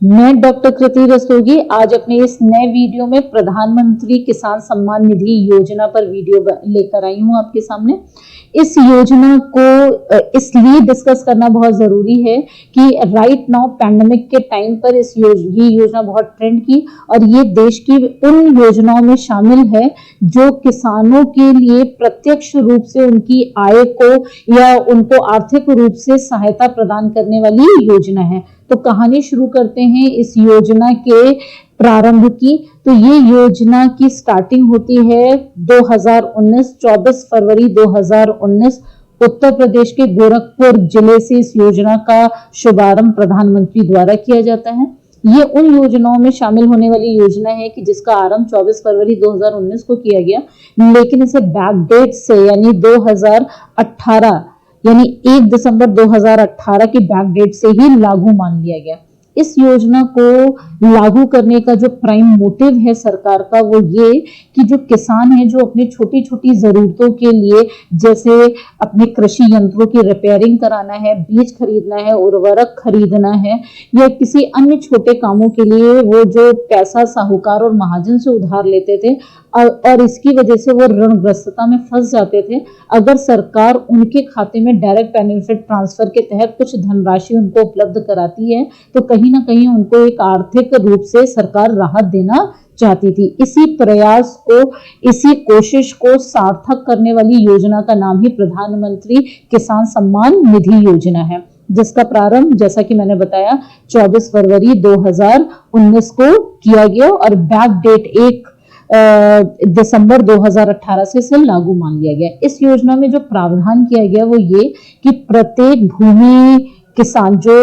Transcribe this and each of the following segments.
मैं डॉक्टर कृति रस्तोगी आज अपने इस नए वीडियो में प्रधानमंत्री किसान सम्मान निधि योजना पर वीडियो लेकर आई हूं आपके सामने। इस योजना को इसलिए डिस्कस करना बहुत जरूरी है कि राइट नाउ पैंडेमिक के टाइम पर ये योजना बहुत ट्रेंड की और ये देश की उन योजनाओं में शामिल है जो किसानों के लिए प्रत्यक्ष रूप से उनकी आय को या उनको आर्थिक रूप से सहायता प्रदान करने वाली योजना है। तो कहानी शुरू करते हैं इस योजना के प्रारंभ की। तो ये योजना की स्टार्टिंग होती है 2019 24 फरवरी 2019 उत्तर प्रदेश के गोरखपुर जिले से इस योजना का शुभारंभ प्रधानमंत्री द्वारा किया जाता है। ये उन योजनाओं में शामिल होने वाली योजना है कि जिसका आरंभ 24 फरवरी 2019 को किया गया, लेकिन इसे बैकडेट से यानी 2018 यानी 1 दिसंबर 2018 की बैकडेट से ही लागू मान लिया गया। इस योजना को लागू करने का जो प्राइम मोटिव है सरकार का वो ये कि जो किसान है जो अपनी छोटी छोटी जरूरतों के लिए जैसे अपने कृषि यंत्रों की रिपेयरिंग कराना है, बीज खरीदना है, उर्वरक खरीदना है या किसी अन्य छोटे कामों के लिए वो जो पैसा साहूकार और महाजन से उधार लेते थे और इसकी वजह से वो ऋणग्रस्तता में फंस जाते थे, अगर सरकार उनके खाते में डायरेक्ट बेनिफिट ट्रांसफर के तहत कुछ धनराशि उनको उपलब्ध कराती है तो कहीं ना कहीं उनको एक आर्थिक रूप से सरकार राहत देना चाहती थी। इसी प्रयास को, इसी कोशिश को सार्थक करने वाली योजना का नाम ही प्रधानमंत्री किसान सम्मान निधि योजना है, जिसका प्रारंभ जैसा कि मैंने बताया 24 फरवरी 2019 को किया गया और बैक डेट 1 दिसंबर 2018 से इसे लागू मान लिया गया। इस योजना में जो प्रावधान किया गया वो ये कि प्रत्येक भूमि किसान, जो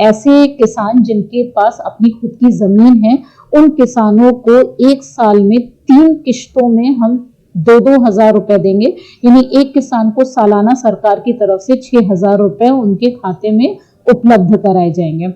ऐसे किसान जिनके पास अपनी खुद की जमीन है, उन किसानों को एक साल में 3 किश्तों में हम 2-2 हजार रुपए देंगे। यानी एक किसान को सालाना सरकार की तरफ से 6,000 रुपए उनके खाते में उपलब्ध कराए जाएंगे।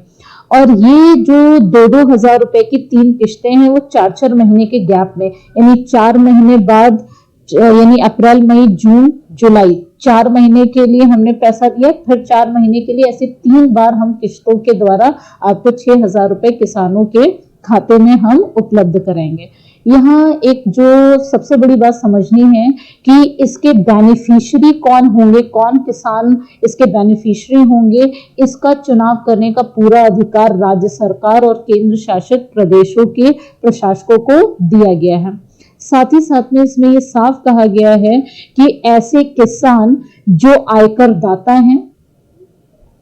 और ये जो 2-2 हजार रुपए की 3 किश्तें हैं वो 4-4 महीने के गैप में, यानी 4 महीने बाद यानी अप्रैल मई जून जुलाई 4 महीने के लिए हमने पैसा दिया, फिर 4 महीने के लिए ऐसे 3 बार हम किश्तों के द्वारा आपको 6,000 रुपए किसानों के खाते में हम उपलब्ध कराएंगे। यहाँ एक जो सबसे बड़ी बात समझनी है कि इसके बेनिफिशियरी कौन होंगे, कौन किसान इसके बेनिफिशियरी होंगे, इसका चुनाव करने का पूरा अधिकार राज्य सरकार और केंद्र शासित प्रदेशों के प्रशासकों को दिया गया है। साथ ही साथ में इसमें ये साफ कहा गया है कि ऐसे किसान जो आयकर दाता हैं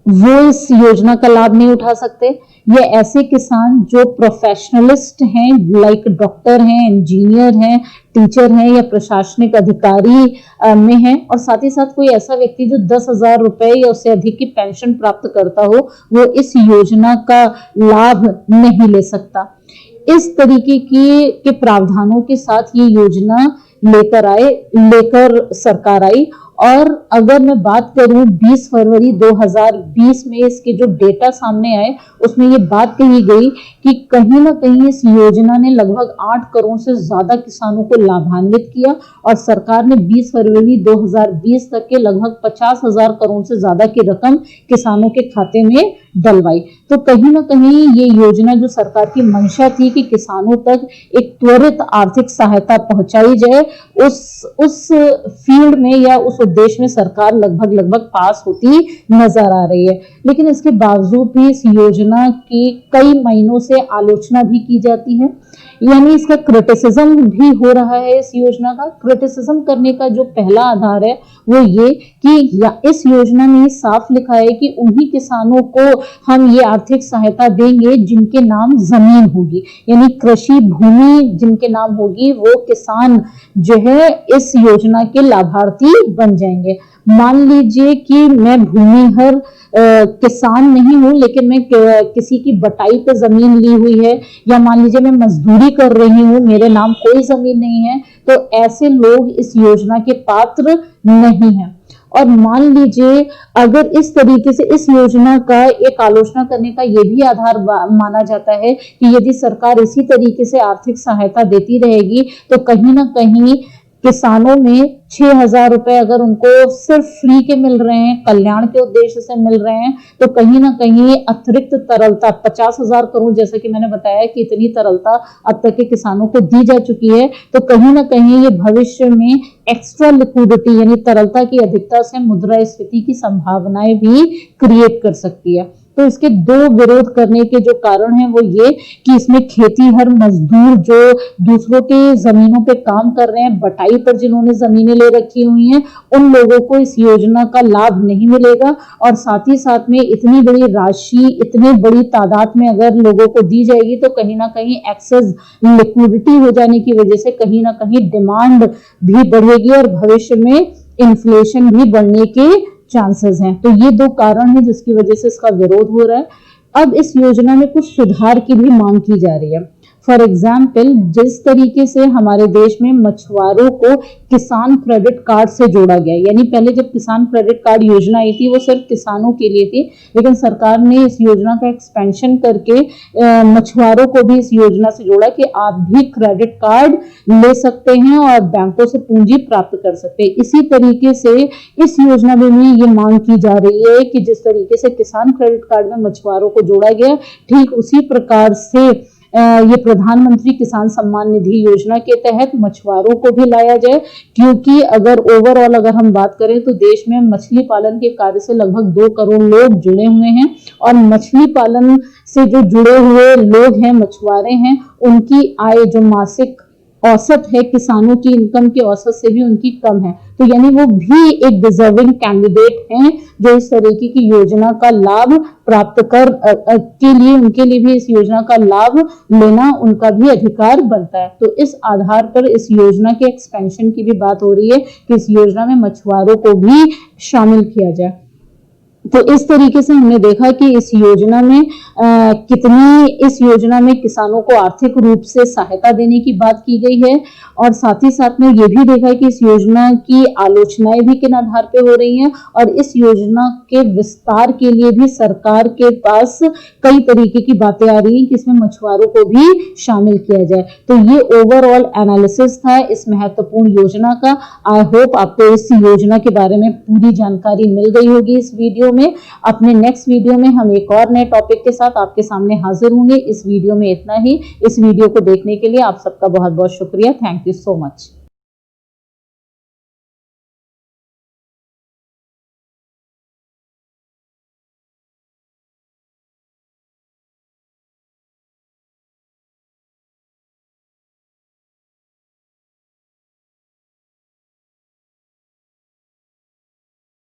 वो इस योजना का लाभ नहीं उठा सकते। ये ऐसे किसान जो प्रोफेशनलिस्ट हैं, लाइक डॉक्टर हैं, इंजीनियर हैं, टीचर हैं या प्रशासनिक अधिकारी में हैं, और साथ ही साथ कोई ऐसा व्यक्ति जो 10,000 रुपए या उससे अधिक की पेंशन प्राप्त करता हो वो इस योजना का लाभ नहीं ले सकता। इस तरीके के प्रावधानों के साथ ये योजना लेकर सरकार आई। और अगर मैं बात करूं 20 फरवरी 2020 में इसके जो डेटा सामने आए उसमें ये बात कही गई कि कहीं ना कहीं इस योजना ने लगभग 8 करोड़ से ज्यादा किसानों को लाभान्वित किया और सरकार ने 20 फरवरी 2020 तक के लगभग 50,000 करोड़ से ज्यादा की रकम किसानों के खाते में डलवाई। तो कहीं ना कहीं ये योजना जो सरकार की मंशा थी कि किसानों तक एक त्वरित आर्थिक सहायता पहुंचाई जाए, उस फील्ड में या उस उद्देश्य में सरकार लगभग पास होती नजर आ रही है। लेकिन इसके बावजूद भी इस योजना की कई महीनों से आलोचना भी की जाती है, यानी इसका क्रिटिसिज्म भी हो रहा है। इस योजना का क्रिटिसिज्म करने का जो पहला आधार है वो ये कि इस योजना में साफ लिखा है कि उन्हीं किसानों को हम ये आर्थिक सहायता देंगे जिनके नाम जमीन होगी, यानी कृषि भूमि जिनके नाम होगी वो किसान जो है इस योजना के लाभार्थी बन जाएंगे। मान लीजिए कि मैं भूमिहर किसान नहीं हूं, लेकिन मैं किसी की बटाई पे जमीन ली हुई है, या मान लीजिए मैं मजदूरी कर रही हूं, मेरे नाम कोई जमीन नहीं है, तो ऐसे लोग इस योजना के पात्र नहीं हैं। और मान लीजिए अगर इस तरीके से इस योजना का एक आलोचना करने का ये भी आधार माना जाता है कि यदि सरकार इसी तरीके से आर्थिक सहायता देती रहेगी तो कहीं ना कहीं किसानों में 6,000 रुपए अगर उनको सिर्फ फ्री के मिल रहे हैं, कल्याण के उद्देश्य से मिल रहे हैं, तो कहीं ना कहीं अतिरिक्त तरलता 50,000 करोड़, जैसा कि मैंने बताया कि इतनी तरलता अब तक के किसानों को दी जा चुकी है, तो कहीं ना कहीं ये भविष्य में एक्स्ट्रा लिक्विडिटी यानी तरलता की अधिकता से मुद्रास्फीति की संभावनाएं भी क्रिएट कर सकती है। तो इसके दो विरोध करने के जो कारण हैं वो ये कि इसमें खेती हर मजदूर जो दूसरों के जमीनों पे काम कर रहे हैं, बटाई पर जिन्होंने जमीनें ले रखी हुई हैं, उन लोगों को इस योजना का लाभ नहीं मिलेगा। और साथ ही साथ में इतनी बड़ी राशि इतनी बड़ी तादाद में अगर लोगों को दी जाएगी तो कहीं ना कहीं एक्सेस लिक्विडिटी हो जाने की वजह से कहीं ना कहीं डिमांड भी बढ़ेगी और भविष्य में इन्फ्लेशन भी बढ़ने के चांसेस हैं। तो ये दो कारण हैं जिसकी वजह से इसका विरोध हो रहा है। अब इस योजना में कुछ सुधार की भी मांग की जा रही है। फॉर एग्जाम्पल, जिस तरीके से हमारे देश में मछुआरों को किसान क्रेडिट कार्ड से जोड़ा गया, यानी पहले जब किसान क्रेडिट कार्ड योजना आई थी वो सिर्फ किसानों के लिए थी, लेकिन सरकार ने इस योजना का एक्सपेंशन करके मछुआरों को भी इस योजना से जोड़ा कि आप भी क्रेडिट कार्ड ले सकते हैं और बैंकों से पूंजी प्राप्त कर सकते हैं। इसी तरीके से इस योजना में भी ये मांग की जा रही है कि जिस तरीके से किसान क्रेडिट कार्ड में मछुआरों को जोड़ा गया, ठीक उसी प्रकार से ये प्रधानमंत्री किसान सम्मान निधि योजना के तहत मछुआरों को भी लाया जाए, क्योंकि अगर ओवरऑल अगर हम बात करें तो देश में मछली पालन के कार्य से लगभग 2 करोड़ लोग जुड़े हुए हैं और मछली पालन से जो जुड़े हुए लोग हैं, मछुआरे हैं, उनकी आय जो मासिक औसत है किसानों की इनकम के औसत से भी उनकी कम है। तो यानी वो भी एक डिजर्विंग कैंडिडेट हैं जो इस तरीके की योजना का लाभ प्राप्त कर के लिए उनके लिए भी इस योजना का लाभ लेना उनका भी अधिकार बनता है। तो इस आधार पर इस योजना के एक्सपेंशन की भी बात हो रही है कि इस योजना में मछुआरों को भी शामिल किया जाए। तो इस तरीके से हमने देखा कि इस योजना में किसानों को आर्थिक रूप से सहायता देने की बात की गई है और साथ ही साथ में ये भी देखा कि इस योजना की आलोचनाएं भी किन आधार पे हो रही हैं और इस योजना के विस्तार के लिए भी सरकार के पास कई तरीके की बातें आ रही हैं कि इसमें मछुआरों को भी शामिल किया जाए। तो ये ओवरऑल एनालिसिस था इस महत्वपूर्ण योजना का। आई होप आपको इस योजना के बारे में पूरी जानकारी मिल गई होगी इस वीडियो में। अपने नेक्स्ट वीडियो में हम एक और नए टॉपिक के साथ आपके सामने हाजिर होंगे। इस वीडियो में इतना ही। इस वीडियो को देखने के लिए आप सबका बहुत बहुत शुक्रिया। Thank you so much.